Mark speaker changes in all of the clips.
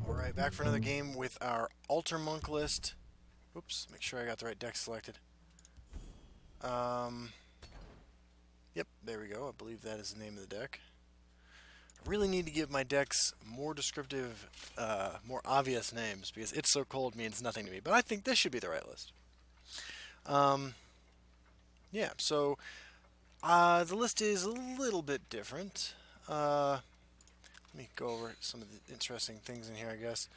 Speaker 1: Alright, back for another game with our Altar Monk list. Oops, make sure I got the right deck selected. Yep, there we go. I believe that is the name of the deck. I really need to give my decks more descriptive, more obvious names, because It's So Cold means nothing to me. But I think this should be the right list. Yeah, so the list is a little bit different. Let me go over some of the interesting things in here, I guess.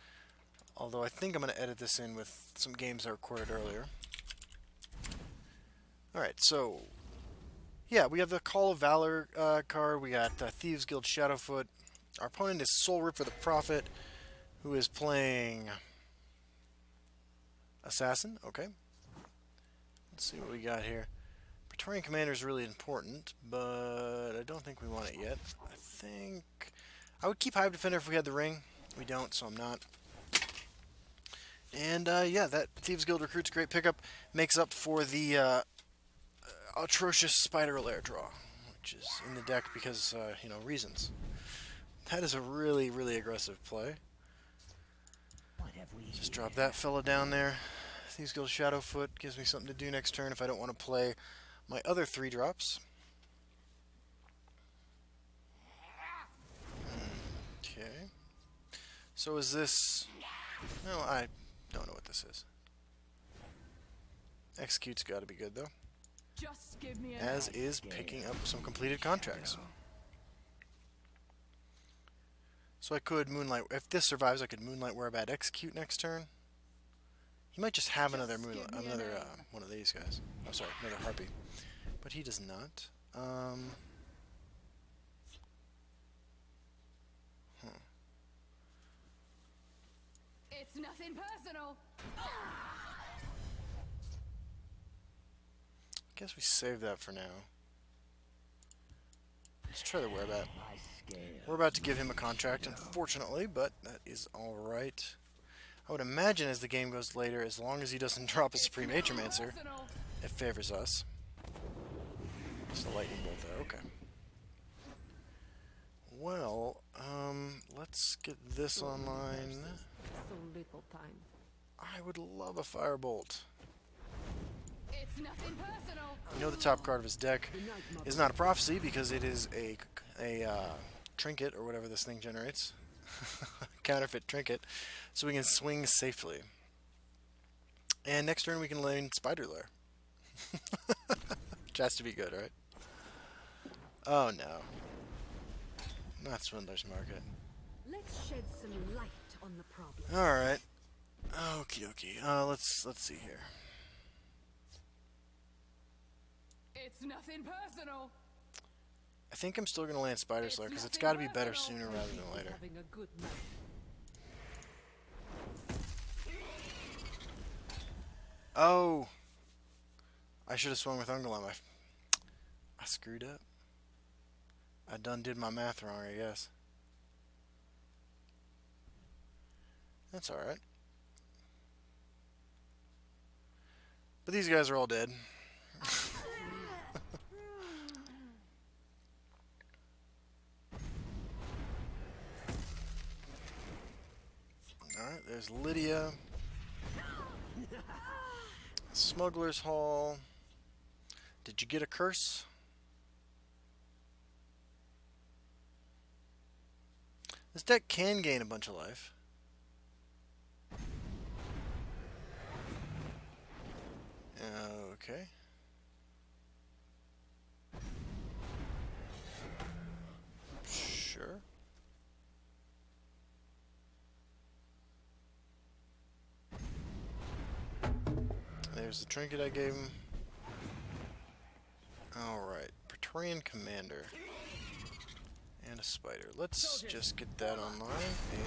Speaker 1: Although I think I'm going to edit this in with some games I recorded earlier. Alright, so yeah, we have the Call of Valor card. We got Thieves Guild Shadowfoot. Our opponent is Soul Ripper the Prophet, who is playing Assassin. Okay. Let's see what we got here. Praetorian Commander is really important, but I don't think we want it yet. I think I would keep Hive Defender if we had the ring. We don't, so I'm not. And yeah, that Thieves Guild Recruit's great pickup. Makes up for the atrocious Spider Lair draw, which is in the deck because, you know, reasons. That is a really, really aggressive play. Just drop that fella down there. Thieves Guild Shadowfoot gives me something to do next turn if I don't want to play my other 3 drops. Okay. So is this... No, I don't know what this is. Execute's got to be good, though.
Speaker 2: Just give me
Speaker 1: As is picking up some completed contracts. So I could Moonlight... If this survives, I could Moonlight Werebat Execute next turn. He might just have another Moonlight... Another, one of these guys. Oh, sorry, another Harpy. But he does not.
Speaker 2: It's nothing personal.
Speaker 1: Guess we save that for now. Let's try the Werebat. We're about to give him a contract, unfortunately, but that is alright. I would imagine as the game goes later, as long as he doesn't drop a Supreme Atromancer, it favors us. Just a lightning bolt there, okay. Well, let's get this online.
Speaker 2: So little time.
Speaker 1: I would love a Firebolt.
Speaker 2: It's nothing personal.
Speaker 1: You know the top card of his deck is not a prophecy because it is a trinket or whatever this thing generates. Counterfeit trinket. So we can swing safely. And next turn we can lane Spider Lair. Which has to be good, right? Oh no. Not Swindler's Market.
Speaker 2: Let's shed some light on the problem.
Speaker 1: Alright. Okie dokie. Let's see here.
Speaker 2: It's nothing personal.
Speaker 1: I think I'm still gonna land Spider Slayer because it's got to be better sooner rather than later.
Speaker 2: Having a good night.
Speaker 1: Oh! I should have swung with Ungolem. I screwed up. I done did my math wrong, I guess. That's alright. But these guys are all dead. Alright, there's Lydia. Smuggler's Hall. Did you get a curse? This deck can gain a bunch of life. Okay. Sure. There's the trinket I gave him. Alright, Praetorian Commander. And a spider. Let's just get that online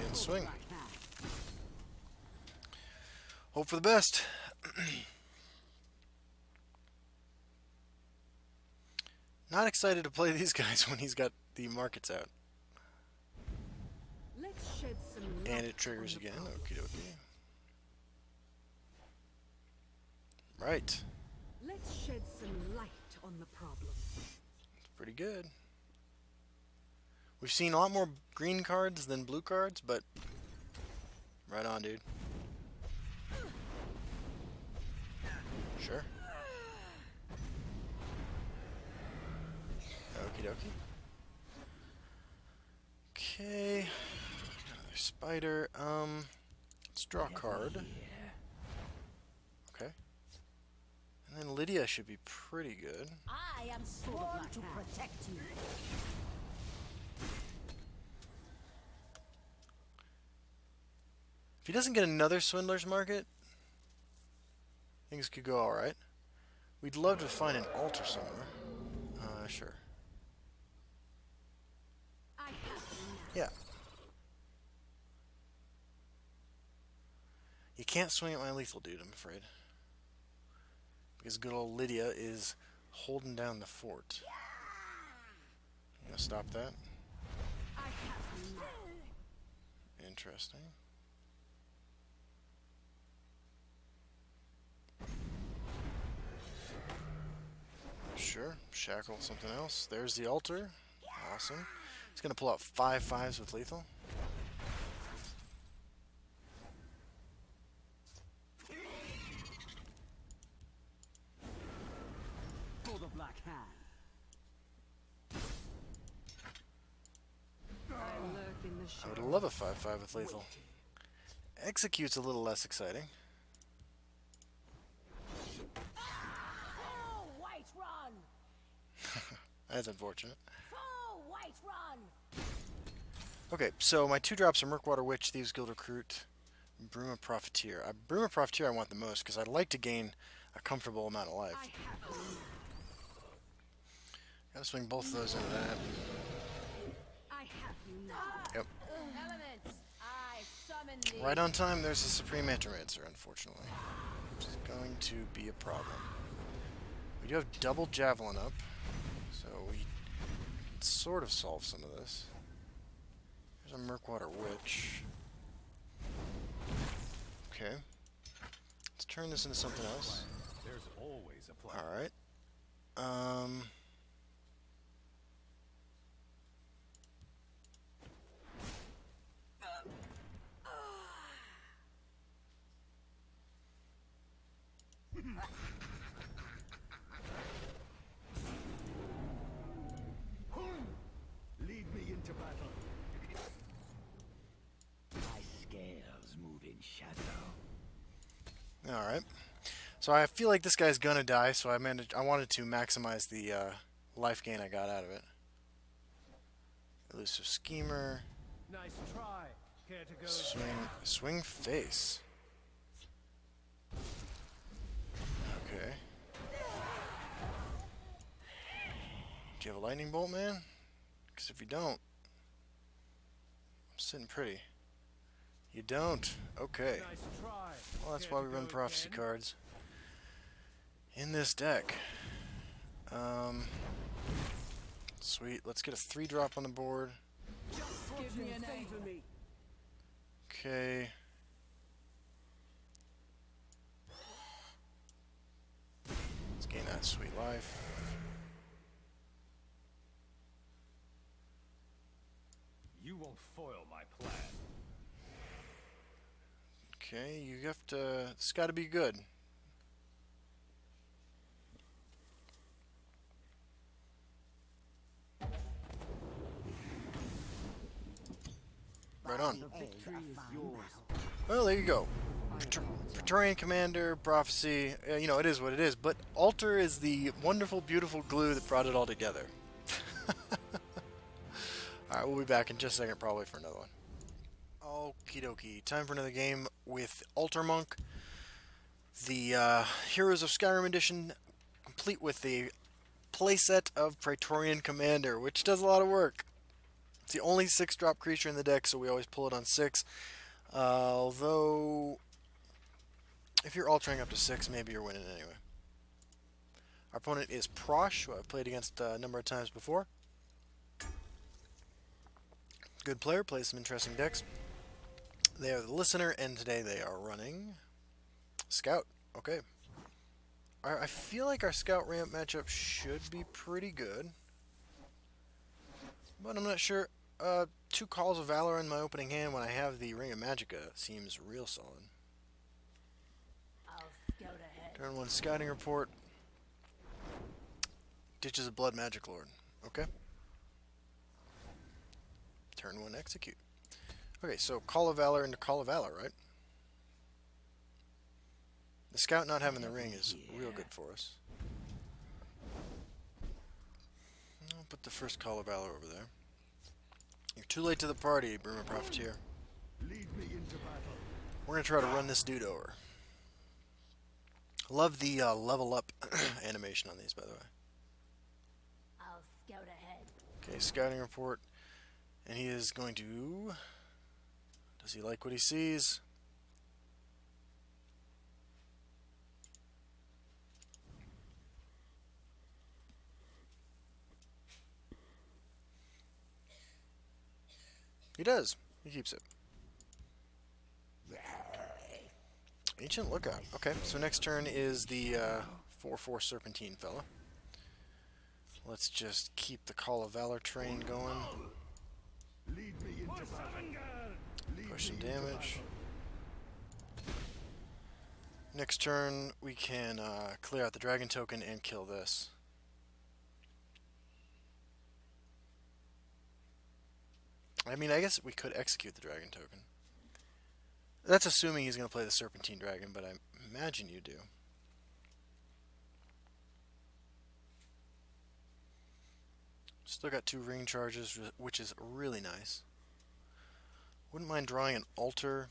Speaker 1: and swing. Hope for the best. Not excited to play these guys when he's got the markets out.
Speaker 2: Let's shed some light.
Speaker 1: And it triggers again. Okie dokie. Right.
Speaker 2: Let's shed some light on the problem.
Speaker 1: pretty good. We've seen a lot more green cards than blue cards, but right on, dude. Sure. Okie dokie. Okay. Another spider. Let's draw a card. Okay. And then Lydia should be pretty good.
Speaker 2: I am sworn to protect you.
Speaker 1: If he doesn't get another Swindler's Market, things could go alright. We'd love to find an altar somewhere. Sure.
Speaker 2: I have you now.
Speaker 1: Yeah. You can't swing at my lethal dude, I'm afraid. Because good old Lydia is holding down the fort. You gonna stop that?
Speaker 2: I have you now.
Speaker 1: Interesting. Sure. Shackle something else. There's the altar. Awesome. He's gonna pull out 5/5s with lethal.
Speaker 3: For the Black Hand.
Speaker 2: I lurk in the
Speaker 1: I would
Speaker 2: shadows.
Speaker 1: love a 5/5 with lethal. Execute's a little less exciting.
Speaker 2: Full white run!
Speaker 1: That's unfortunate.
Speaker 2: Full white run!
Speaker 1: Okay, so my 2 drops are Murkwater Witch, Thieves Guild Recruit, Bruma Profiteer. Bruma Profiteer I want the most because I'd like to gain a comfortable amount of life.
Speaker 2: I have you now.
Speaker 1: Gotta swing both of those into that.
Speaker 2: I have you now.
Speaker 1: Yep.
Speaker 2: Elements, I summon thee.
Speaker 1: Right on time, there's a Supreme Antimancer, unfortunately. Which is going to be a problem. We do have double Javelin up, so we can sort of solve some of this. There's a Murkwater Witch. Okay. Let's turn this into something else.
Speaker 4: There's always a plan.
Speaker 1: Alright.
Speaker 3: Lead me into battle.
Speaker 4: My scales move in shadow.
Speaker 1: Alright. So I feel like this guy's gonna die, so I wanted to maximize the life gain I got out of it. Elusive Schemer.
Speaker 3: Nice try. Care to go?
Speaker 1: Swing face. Okay. Do you have a lightning bolt, man? Because if you don't, I'm sitting pretty. You don't. Okay.
Speaker 3: Nice try.
Speaker 1: Well, that's
Speaker 3: Care
Speaker 1: why
Speaker 3: to
Speaker 1: we run
Speaker 3: go
Speaker 1: prophecy
Speaker 3: again?
Speaker 1: cards in this deck. Sweet. Let's get a 3-drop on the board.
Speaker 2: Give me a name.
Speaker 3: Favor me.
Speaker 1: Okay. Let's gain that sweet life.
Speaker 4: You won't foil my plan.
Speaker 1: Okay, you have to. It's got to be good. Right on.
Speaker 3: The victory is yours.
Speaker 1: Well, there you go. Praetorian Commander, Prophecy, you know, it is what it is, but Altar is the wonderful, beautiful glue that brought it all together. Alright, we'll be back in just a second, probably for another one. Okie dokie, time for another game with Altar Monk. The Heroes of Skyrim edition, complete with the playset of Praetorian Commander, which does a lot of work. It's the only 6-drop creature in the deck, so we always pull it on 6. Although, if you're altering up to 6, maybe you're winning anyway. Our opponent is Prosh, who I've played against a number of times before. Good player, plays some interesting decks. They are the listener, and today they are running Scout. Okay. I feel like our Scout ramp matchup should be pretty good. But I'm not sure. 2 Calls of Valor in my opening hand when I have the Ring of Magicka seems real solid.
Speaker 2: I'll scout ahead.
Speaker 1: Turn 1 Scouting Report. Ditches a Blood Magic Lord. Okay. Turn 1 Execute. Okay, so Call of Valor into Call of Valor, right? The Scout not having the ring is real good for us. I'll put the first Call of Valor over there. You're too late to the party, Bruma Profiteer.
Speaker 3: Lead me into battle.
Speaker 1: We're going to try to run this dude over. Love the level up animation on these, by the way.
Speaker 2: I'll scout ahead.
Speaker 1: Okay, Scouting Report. And he is going to... Does he like what he sees? He does. He keeps it. Ancient Lookout. Okay, so next turn is the 4/4 Serpentine fella. Let's just keep the Call of Valor train going.
Speaker 3: Lead me into battle.
Speaker 1: Push some damage. Next turn, we can clear out the dragon token and kill this. I mean, I guess we could execute the dragon token. That's assuming he's going to play the Serpentine Dragon, but I imagine you do. Still got 2 ring charges, which is really nice. Wouldn't mind drawing an altar.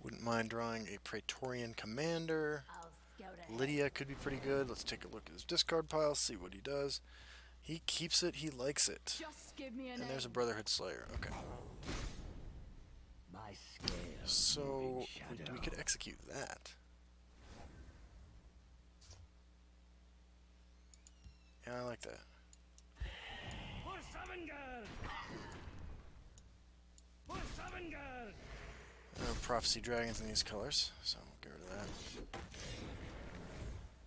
Speaker 1: Wouldn't mind drawing a Praetorian commander.
Speaker 2: I'll scout ahead.
Speaker 1: Lydia could be pretty good. Let's take a look at his discard pile, see what he does. He keeps it, he likes it.
Speaker 2: Just give me
Speaker 1: And there's a Brotherhood Slayer. Okay.
Speaker 4: My scales
Speaker 1: So we could execute that. Yeah, I like that. Prophecy Dragons in these colors, so we'll get rid of that.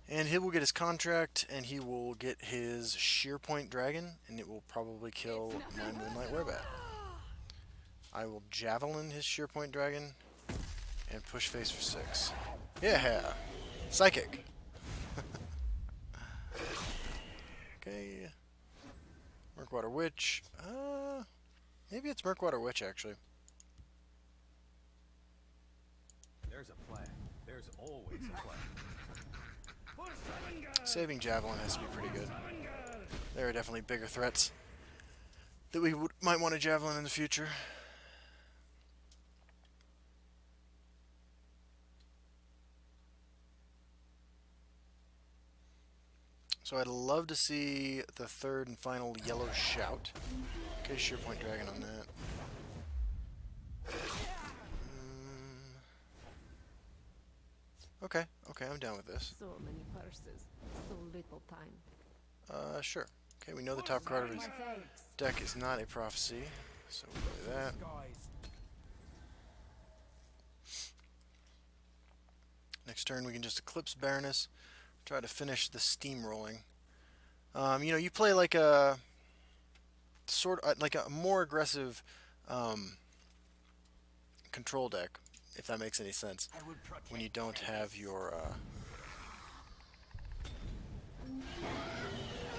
Speaker 1: And he will get his contract, and he will get his Sheer Point Dragon, and it will probably kill my Moonlight Werebat. I will Javelin his Sheer Point Dragon, and push face for 6. Yeah! Psychic! Okay. Murkwater Witch. Maybe it's Murkwater Witch, actually.
Speaker 4: There's a plan. There's always a plan.
Speaker 1: Saving Javelin has to be pretty good. There are definitely bigger threats that we might want a Javelin in the future. So I'd love to see the 3rd and final Yellow Shout. Okay, Sheer Point Dragon on that. Okay, I'm down with this.
Speaker 2: So many purses, so little time.
Speaker 1: Sure. Okay, we know the top card of his deck is not a prophecy, so we'll play that. Next turn we can just Eclipse Baroness, try to finish the steamrolling. You know, you play like a like a more aggressive control deck, if that makes any sense, when you don't have your and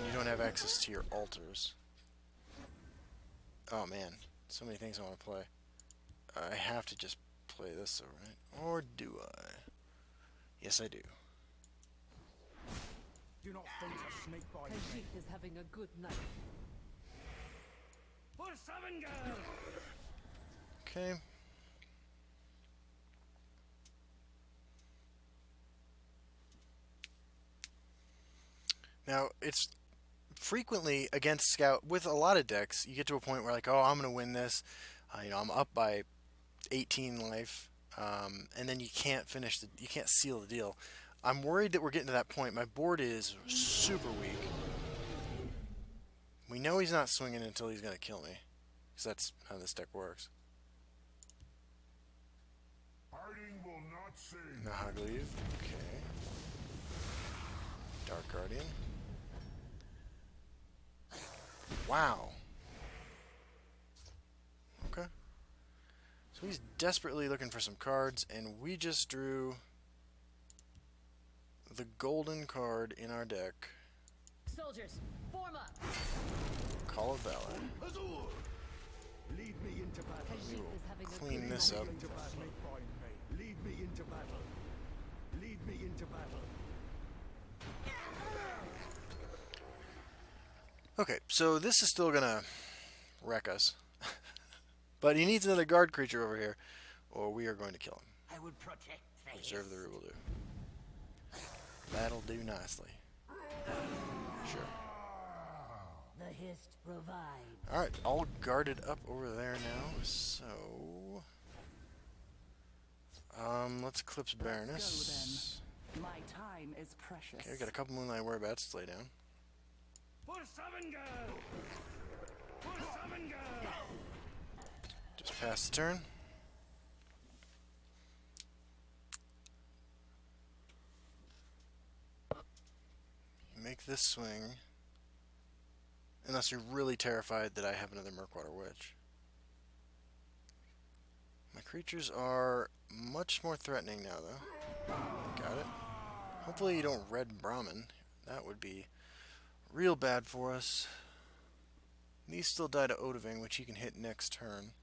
Speaker 1: you don't have access to your altars. Oh man, so many things I want to play. I have to just play this, though, right? Or do I? Yes, I do.
Speaker 3: Do not think a snake bite me.
Speaker 2: Khajiit is having a good night.
Speaker 1: Okay. Now, it's frequently against Scout, with a lot of decks, you get to a point where like, oh, I'm going to win this. You know, I'm up by 18 life, and then you can't finish you can't seal the deal. I'm worried that we're getting to that point. My board is super weak. We know he's not swinging until he's going to kill me, because that's how this deck works. Nahagleave, okay. Dark Guardian. Wow. Okay. So he's desperately looking for some cards, and we just drew the golden card in our deck.
Speaker 2: Soldiers, form up.
Speaker 1: Call of Valor.
Speaker 3: Lead me into battle.
Speaker 1: We will
Speaker 2: Is having a
Speaker 1: clean
Speaker 2: good
Speaker 1: this
Speaker 2: night.
Speaker 1: up.
Speaker 3: Into battle. Lead me into battle. Lead me into battle.
Speaker 1: Okay, so this is still gonna wreck us. But he needs another guard creature over here, or we are going to kill him.
Speaker 5: I would protect the
Speaker 1: Preserve the root will do. That'll do nicely. Sure.
Speaker 5: The hist revived.
Speaker 1: Alright, all guarded up over there now, so... let's Eclipse Baroness.
Speaker 5: My time is precious.
Speaker 1: Okay, we got a couple Moonlight Whereabouts to lay down.
Speaker 3: For Savengard! For Savengard!
Speaker 1: Just pass the turn. Make this swing. Unless you're really terrified that I have another Murkwater Witch. My creatures are much more threatening now, though. Got it. Hopefully you don't Red Brahmin. That would be real bad for us. These still die to Odoving, which he can hit next turn.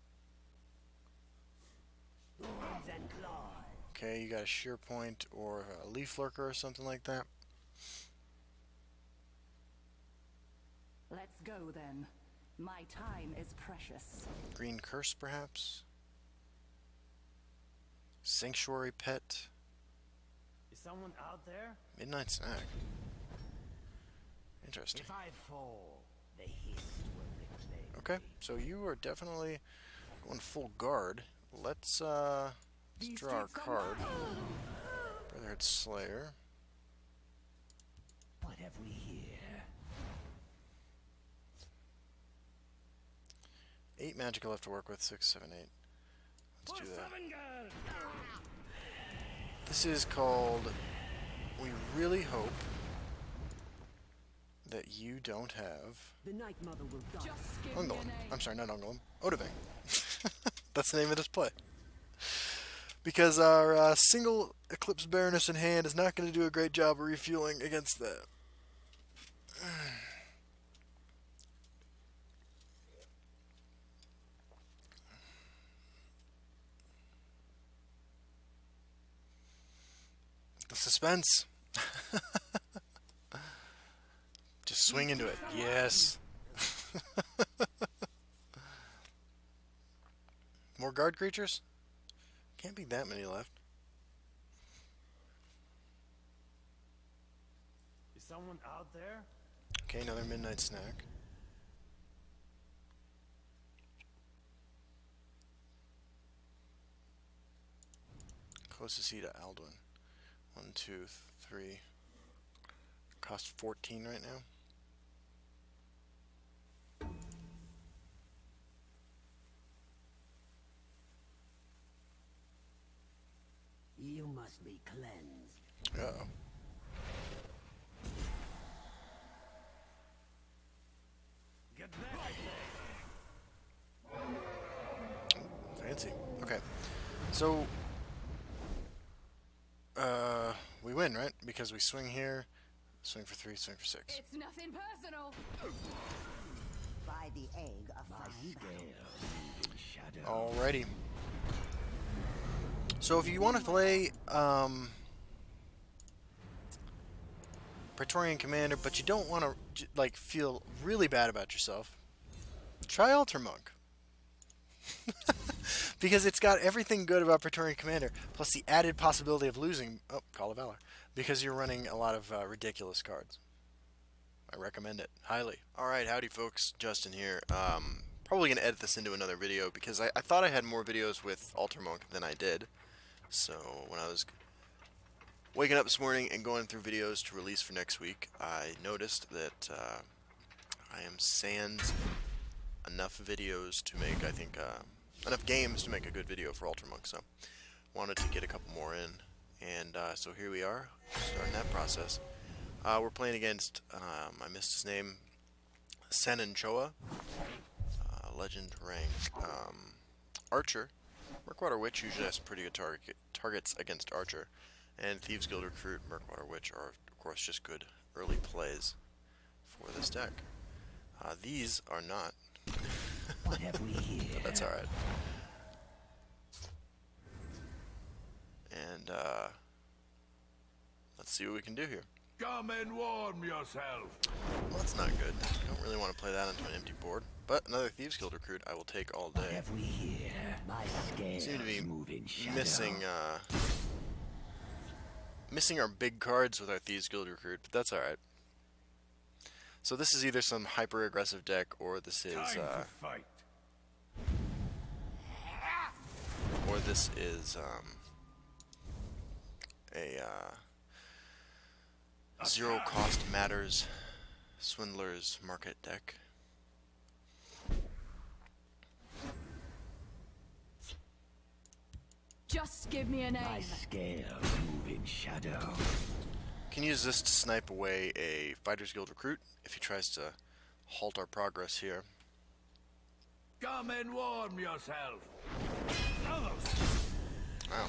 Speaker 5: Swords and claws.
Speaker 1: Okay, you got a Sheer Point or a Leaf Lurker or something like that.
Speaker 5: Let's go then. My time is precious.
Speaker 1: Green Curse, perhaps? Sanctuary Pet?
Speaker 4: Is someone out there?
Speaker 1: Midnight Snack. Interesting.
Speaker 5: If I fall, the hist will reclaim.
Speaker 1: Okay, so you are definitely going full guard. Let's
Speaker 5: These
Speaker 1: draw our
Speaker 5: streets are
Speaker 1: card.
Speaker 5: mine.
Speaker 1: Brotherhood Slayer.
Speaker 5: What have we here?
Speaker 1: 8 magical left to work with. 6, 7, 8. Let's do that. This is called We Really Hope That You Don't Have
Speaker 2: The Night Mother will die. Just give
Speaker 1: Ungolem. I'm sorry, not Ungolem. Odoving. That's the name of this play. Because our single Eclipse Baroness in hand is not going to do a great job of refueling against that. The suspense. Just swing into it. Yes. More guard creatures? Can't be that many left.
Speaker 4: Is someone out there?
Speaker 1: Okay, another Midnight Snack. Closest he to Alduin. 1, 2, 3. Cost 14 right now.
Speaker 5: You must be cleansed.
Speaker 1: Uh-oh.
Speaker 4: Get back, I say.
Speaker 1: Fancy. Okay. So, we win, right? Because we swing here, swing for 3, swing for 6.
Speaker 2: It's nothing personal.
Speaker 5: By the egg of fine battle.
Speaker 1: Alrighty. So if you want to play Praetorian Commander, but you don't want to like feel really bad about yourself, try Altar Monk. Because it's got everything good about Praetorian Commander, plus the added possibility of losing. Oh, Call of Valor. Because you're running a lot of ridiculous cards. I recommend it highly. Alright, howdy folks, Justin here. Probably going to edit this into another video because I thought I had more videos with Altar Monk than I did. So when I was waking up this morning and going through videos to release for next week, I noticed that I am sans enough videos to make, I think, enough games to make a good video for Altar Monk. So wanted to get a couple more in. And so here we are, starting that process. We're playing against, I missed his name, Sen and Choa, legend rank. Archer. Murkwater Witch usually has some pretty good targets against Archer. And Thieves Guild Recruit, Murkwater Witch are, of course, just good early plays for this deck. These are not.
Speaker 3: What have we here?
Speaker 1: But that's alright. And, let's see what we can do here.
Speaker 3: Come and warm yourself.
Speaker 1: Well, that's not good. Don't really want to play that onto an empty board. But another Thieves Guild Recruit I will take all
Speaker 3: What
Speaker 1: day.
Speaker 3: have we here? My scales
Speaker 1: Seem to be
Speaker 3: move in shadow.
Speaker 1: missing our big cards with our Thieves Guild Recruit, but that's alright. So this is either some hyper-aggressive deck, or this is,
Speaker 3: Time to fight.
Speaker 1: A zero cost matters swindlers market deck.
Speaker 5: Just give me a name.
Speaker 3: My scales move in shadow.
Speaker 1: Can use this to snipe away a Fighters Guild Recruit if he tries to halt our progress here.
Speaker 3: Come and warm yourself.
Speaker 1: Wow.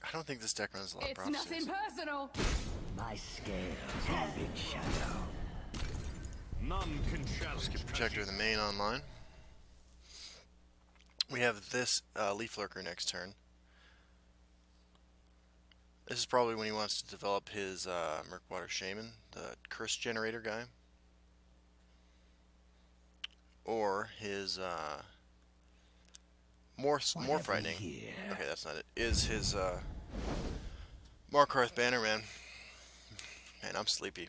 Speaker 1: I don't think this deck runs a lot of
Speaker 5: It's
Speaker 1: prophecies.
Speaker 5: nothing personal.
Speaker 3: My scales move in shadow.
Speaker 4: None can challenge.
Speaker 1: Skip Protector of the main online. We have this Leaf Lurker next turn. This is probably when he wants to develop his Murkwater Shaman, the Curse Generator guy. Or his more
Speaker 3: What have we
Speaker 1: frightening.
Speaker 3: here?
Speaker 1: Okay, that's not it. Is his Markarth Bannerman. Man, I'm sleepy.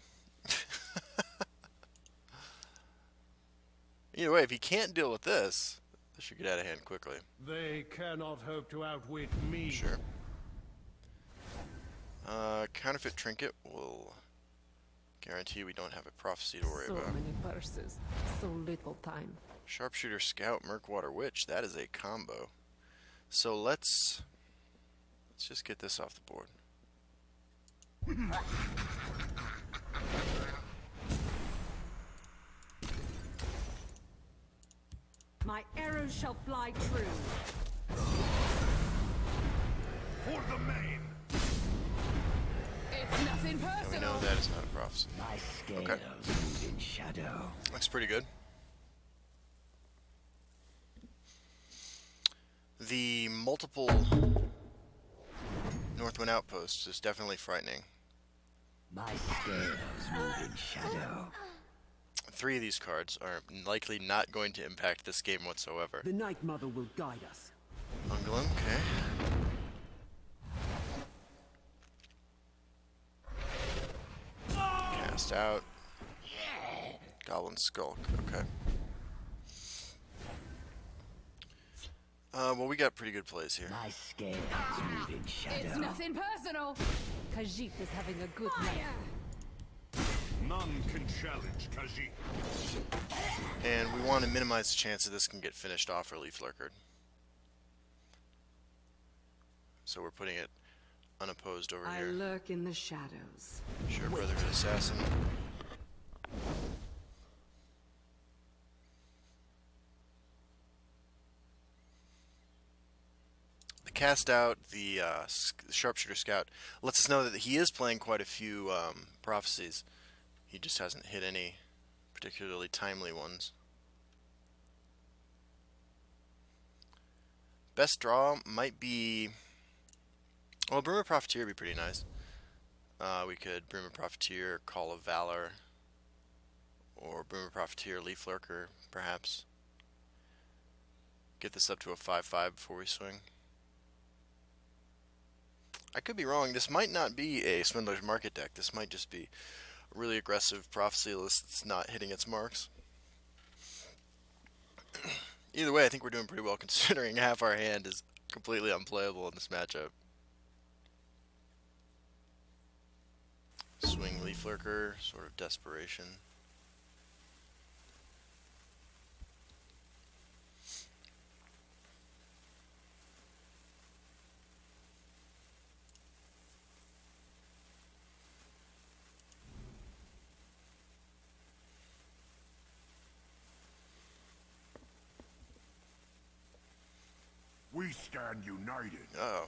Speaker 1: Either way, if he can't deal with this, this should get out of hand quickly.
Speaker 6: They cannot hope to outwit me.
Speaker 1: Sure. Counterfeit Trinket will guarantee we don't have a prophecy to worry
Speaker 2: So
Speaker 1: about.
Speaker 2: many purses, so little time.
Speaker 1: Sharpshooter Scout, Murkwater Witch, that is a combo. So let's just get this off the board.
Speaker 5: My arrows shall fly true.
Speaker 3: For the main.
Speaker 5: It's nothing
Speaker 1: And we
Speaker 5: personal.
Speaker 1: know that is not a prophecy.
Speaker 3: My scales
Speaker 1: Okay.
Speaker 3: move in shadow.
Speaker 1: Looks pretty good. The multiple Northwind outposts is definitely frightening.
Speaker 3: My scales move in shadow.
Speaker 1: 3 of these cards are likely not going to impact this game whatsoever.
Speaker 7: The Night Mother will guide us.
Speaker 1: Ungulum, okay. Cast out. Goblin Skulk, okay. Well, we got pretty good plays here.
Speaker 3: My scales move in
Speaker 5: It's
Speaker 3: shadow.
Speaker 5: nothing personal.
Speaker 2: Khajiit is having a good night.
Speaker 4: None can challenge Khajiit.
Speaker 1: And we want to minimize the chance that this can get finished off or Leaf Lurkered. So we're putting it unopposed over
Speaker 2: I
Speaker 1: here.
Speaker 2: lurk in the shadows.
Speaker 1: Sure, Brotherhood Assassin. The cast out, the Sharpshooter Scout, lets us know that he is playing quite a few prophecies. He just hasn't hit any particularly timely ones. Best draw might be... Well, Brimmer Profiteer would be pretty nice. We could Brimmer Profiteer, Call of Valor, or Brimmer Profiteer, Leaf Lurker, perhaps. Get this up to a 5/5 before we swing. I could be wrong. This might not be a Swindler's Market deck. This might just be a really aggressive prophecy list that's not hitting its marks. Either way, I think we're doing pretty well considering half our hand is completely unplayable in this matchup. Swing Leaf Lurker, sort of desperation.
Speaker 3: We stand united.
Speaker 1: Uh-oh.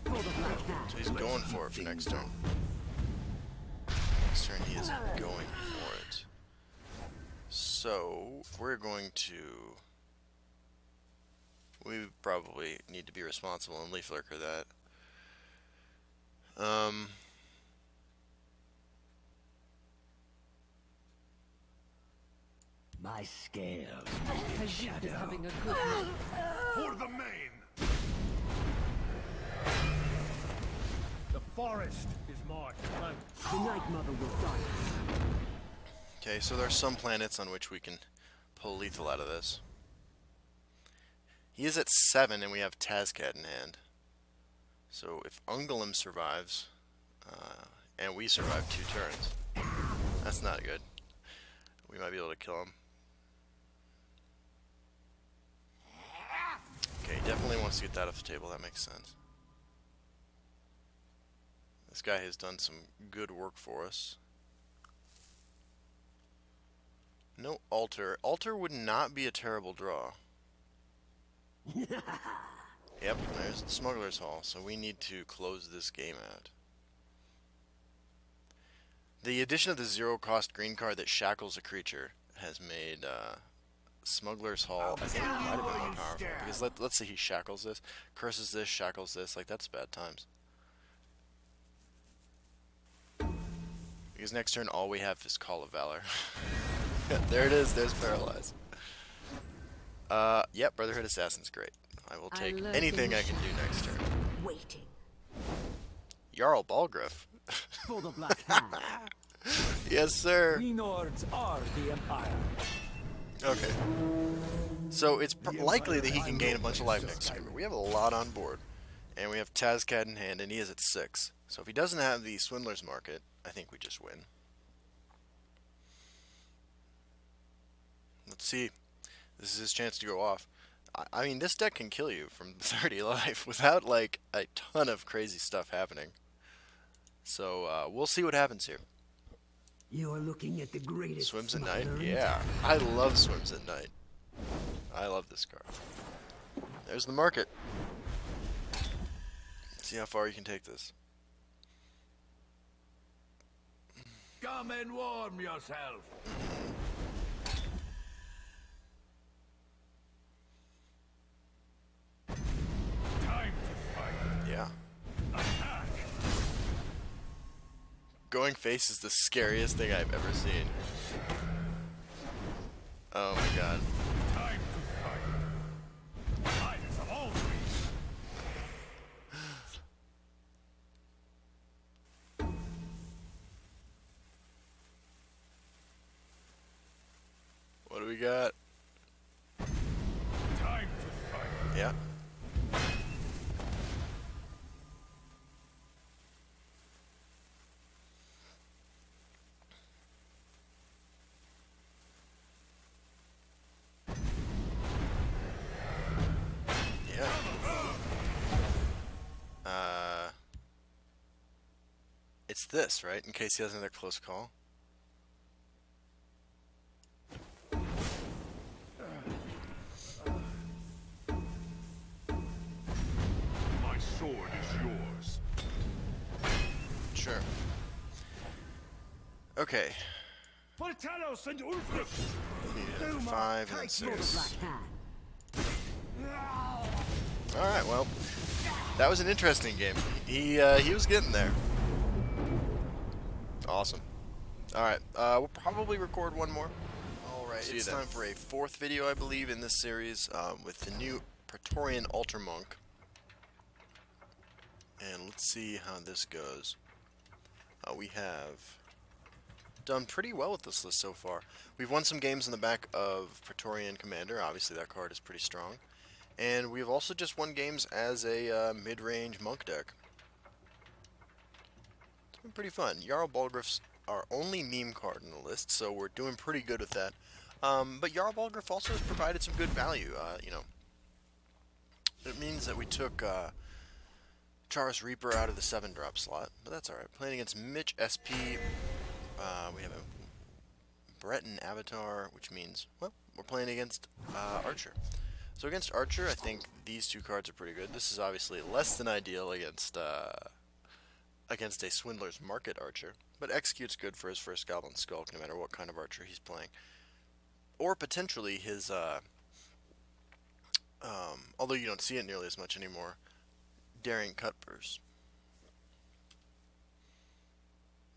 Speaker 7: For the Black Hand.
Speaker 1: So he's going for it for next turn. Next turn he is going for it. So, we're going to... We probably need to be responsible and leaf lurker that.
Speaker 7: My scales.
Speaker 2: Khajiit is having a good night.
Speaker 3: For the main.
Speaker 6: The forest is my flank.
Speaker 7: The Night Mother will guide us.
Speaker 1: Okay, so there are some planets on which we can pull lethal out of this. He is at 7 and we have Tazcat in hand. So if Ungolem survives, and we survive 2 turns, that's not good. We might be able to kill him. Okay, he definitely wants to get that off the table, that makes sense. This guy has done some good work for us. No altar. Altar would not be a terrible draw. Yep, there's the Smuggler's Hall, so we need to close this game out. The addition of the 0-cost green card that shackles a creature has made Smuggler's Hall, I think, might have been more powerful. Because let's say he shackles this, curses this, shackles this, like that's bad times. Because next turn all we have is Call of Valor. There it is, there's Paralyze. Yep, Brotherhood Assassin's great. I will take anything I can do next turn.
Speaker 5: Waiting.
Speaker 1: Jarl Balgriff.
Speaker 7: For the Black Hand.
Speaker 1: Yes, sir.
Speaker 7: We Nords are the Empire.
Speaker 1: Okay. So it's likely that he can gain a bunch of life next turn, but we have a lot on board. And we have Tazcat in hand, and he is at 6. So if he doesn't have the Swindler's Market, I think we just win. Let's see. This is his chance to go off. I mean, this deck can kill you from 30 life without, like, a ton of crazy stuff happening. So, we'll see what happens here.
Speaker 7: You are looking at the greatest.
Speaker 1: Swims at Night?
Speaker 7: smuggler in
Speaker 1: Yeah.
Speaker 7: town.
Speaker 1: I love Swims at Night. I love this card. There's the market. See how far you can take this.
Speaker 3: Come and warm yourself. Time to fight.
Speaker 1: Yeah.
Speaker 3: Attack.
Speaker 1: Going face is the scariest thing I've ever seen. Oh my god.
Speaker 3: Time to fight. Eyes of always.
Speaker 1: What do we got?
Speaker 3: Time to fight.
Speaker 1: Yeah. Yeah. It's this, right? In case he has another close call.
Speaker 3: My sword is yours.
Speaker 1: Sure. Okay.
Speaker 3: For Talos and Ulfric.
Speaker 1: Yeah, 5 and then
Speaker 7: For the Black
Speaker 1: 6.
Speaker 7: Hand.
Speaker 1: Alright, well, that was an interesting game. He was getting there. Awesome. Alright, we'll probably record one more. Alright, it's time for a 4th video, I believe, in this series with the new Praetorian Altar Monk. And let's see how this goes. We have done pretty well with this list so far. We've won some games in the back of Praetorian Commander. Obviously, that card is pretty strong. And we've also just won games as a mid-range monk deck. It's been pretty fun. Jarl Balgriff's our only meme card in the list, so we're doing pretty good with that. But Jarl Balgriff also has provided some good value. You know, it means that we took Charis Reaper out of the 7-drop slot, but that's alright. Playing against Mitch SP, we have a Breton Avatar, which means, well, we're playing against Archer. So against Archer, I think these two cards are pretty good. This is obviously less than ideal against against a Swindler's Market Archer, but Execute's good for his first Goblin Skulk, no matter what kind of Archer he's playing. Or potentially his, although you don't see it nearly as much anymore, Daring Cutpurse.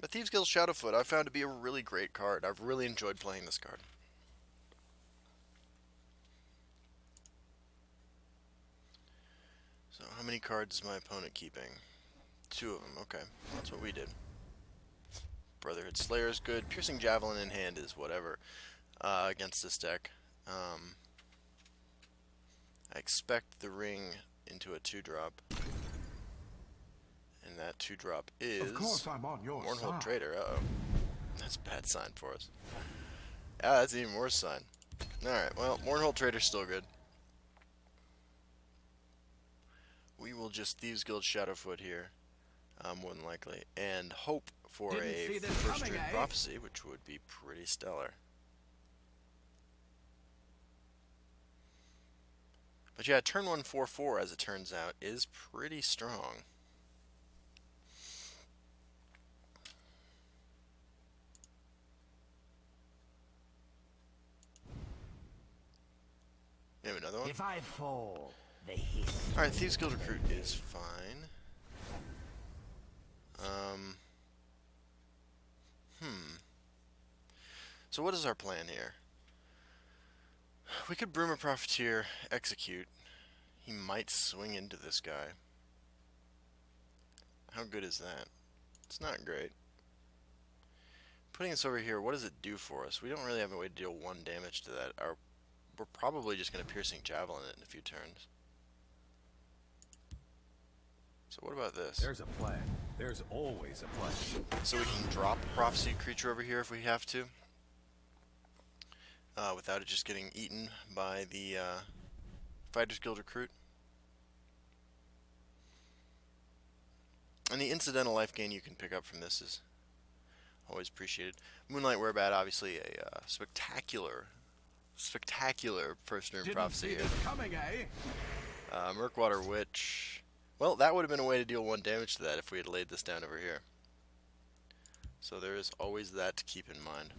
Speaker 1: But Thieves Guild Shadowfoot I've found to be a really great card. I've really enjoyed playing this card. So how many cards is my opponent keeping? 2 of them. Okay, that's what we did. Brotherhood Slayer is good. Piercing Javelin in hand is whatever against this deck. I expect the ring into a 2-drop. And that 2-drop is...
Speaker 3: Of course I'm on your
Speaker 1: Mournhold
Speaker 3: side.
Speaker 1: Trader. Uh-oh. That's a bad sign for us. Ah, that's an even worse sign. Alright, well, Mournhold Trader's still good. We will just Thieves Guild Shadowfoot here, more than likely, and hope for
Speaker 4: Didn't
Speaker 1: a
Speaker 4: see this
Speaker 1: first
Speaker 4: coming,
Speaker 1: turn
Speaker 4: eh?
Speaker 1: prophecy, which would be pretty stellar. But yeah, turn 1 4/4, as it turns out, is pretty strong. Maybe another one?
Speaker 7: If I fall, the hiss.
Speaker 1: Alright, Thieves Guild Recruit is fine. So what is our plan here? We could Broomer Profiteer, execute. He might swing into this guy. How good is that? It's not great. Putting this over here, what does it do for us? We don't really have a way to deal 1 damage to that. We're probably just going to Piercing Javelin it in a few turns. So what about this?
Speaker 4: There's a plan. There's always a plan.
Speaker 1: So we can drop a Prophecy creature over here if we have to. Without it just getting eaten by the Fighters Guild Recruit. And the incidental life gain you can pick up from this is always appreciated. Moonlight Werebat, obviously a spectacular first turn
Speaker 4: Didn't
Speaker 1: prophecy
Speaker 4: see
Speaker 1: here.
Speaker 4: this coming, eh?
Speaker 1: Murkwater Witch. Well, that would have been a way to deal 1 damage to that if we had laid this down over here. So there is always that to keep in mind.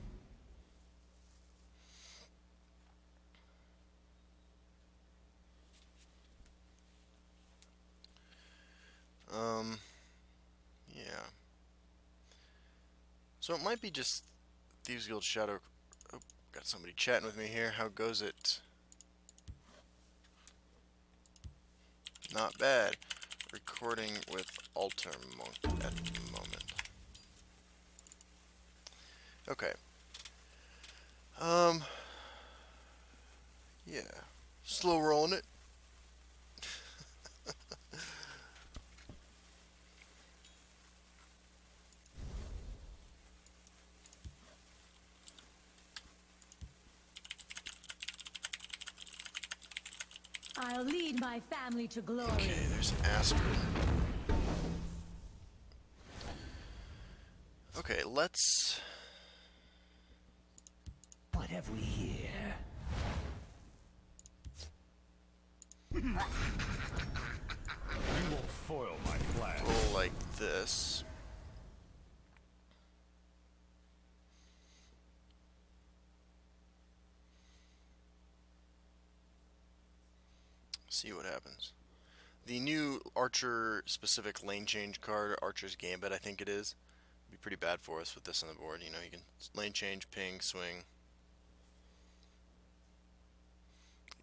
Speaker 1: Yeah. So it might be just Thieves Guild Shadow. Oh, got somebody chatting with me here. How goes it? Not bad. Recording with Alter Monk at the moment. Okay. Yeah. Slow rolling it.
Speaker 2: I'll lead my family to glory.
Speaker 1: Okay, there's an Asper. Okay, let's...
Speaker 7: What have we here?
Speaker 6: You won't foil my plan.
Speaker 1: roll like this. See what happens. The new Archer specific lane change card, Archer's Gambit, I think it is, would be pretty bad for us with this on the board. You know, you can lane change, ping, swing.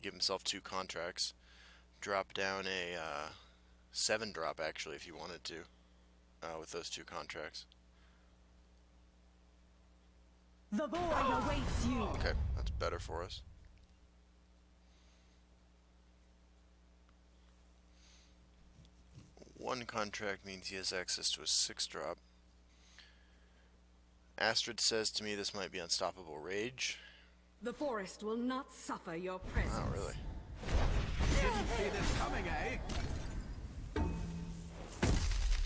Speaker 1: Give himself 2 contracts. Drop down a 7-drop actually if you wanted to with those 2 contracts.
Speaker 5: The void awaits you.
Speaker 1: Okay, that's better for us. One contract means he has access to a 6-drop. Astrid says to me this might be Unstoppable Rage.
Speaker 2: The forest will not suffer your presence.
Speaker 1: Not really.
Speaker 4: Didn't see this coming, eh?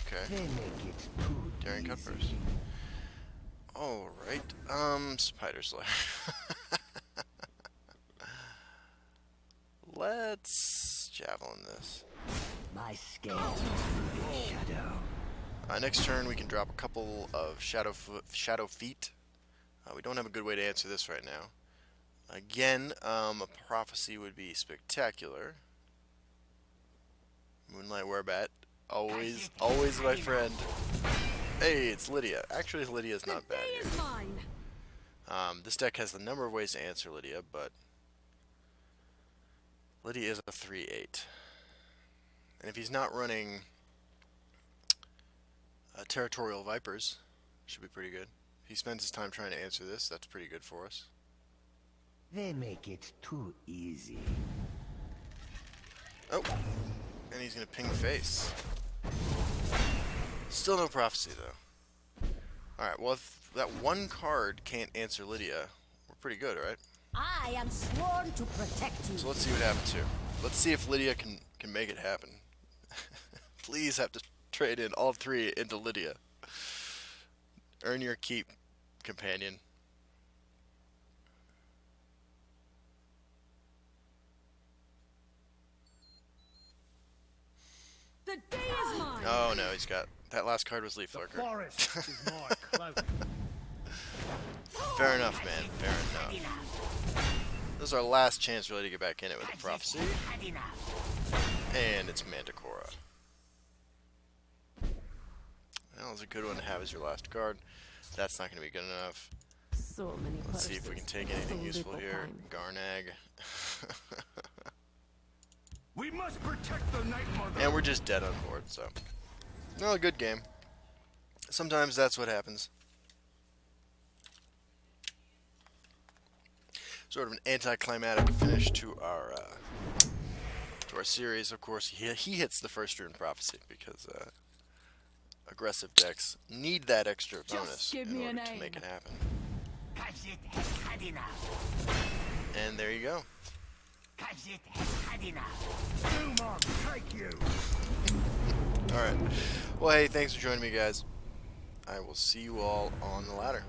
Speaker 1: Okay.
Speaker 7: They make it too
Speaker 1: Daring Cut
Speaker 7: easy.
Speaker 1: first. Alright, Spider Slayer. Let's javelin this.
Speaker 7: My scales must be shadow.
Speaker 1: Next turn we can drop a couple of shadow feet. We don't have a good way to answer this right now. Again, a prophecy would be spectacular. Moonlight Werebat, always my friend. Hey, it's Lydia. Actually, Lydia's not bad here. This deck has a number of ways to answer Lydia, but Lydia is a 3/8. And if he's not running Territorial Vipers, should be pretty good. If he spends his time trying to answer this, that's pretty good for us.
Speaker 7: They make it too easy.
Speaker 1: Oh, and he's going to ping the face. Still no prophecy, though. Alright, well, if that one card can't answer Lydia, we're pretty good, right?
Speaker 5: I am sworn to protect you.
Speaker 1: So let's see what happens here. Let's see if Lydia can make it happen. Please have to trade in all three into Lydia. Earn your keep, companion.
Speaker 2: The day is mine.
Speaker 1: Oh no, he's got that last card was Leaf Lurker.
Speaker 3: Forest is my cloak.
Speaker 1: Fair enough, man. Fair enough. This is our last chance really to get back in it with a prophecy. And it's Manticora. That was a good one to have as your last card. That's not going to be good enough.
Speaker 2: So many
Speaker 1: Let's see if we can take anything useful here. Garnag.
Speaker 3: We must protect the Night Mother.
Speaker 1: And we're just dead on board, so. No, a good game. Sometimes that's what happens. Sort of an anticlimactic finish to our series. Of course, he hits the first rune prophecy because aggressive decks need that extra bonus
Speaker 2: give
Speaker 1: in
Speaker 2: me a
Speaker 1: order to
Speaker 2: name.
Speaker 1: make it happen.
Speaker 7: Khajiit has had enough.
Speaker 1: And there you go.
Speaker 7: Khajiit has had enough.
Speaker 3: Doomog, take you.
Speaker 1: Alright. Well, hey, thanks for joining me, guys. I will see you all on the ladder.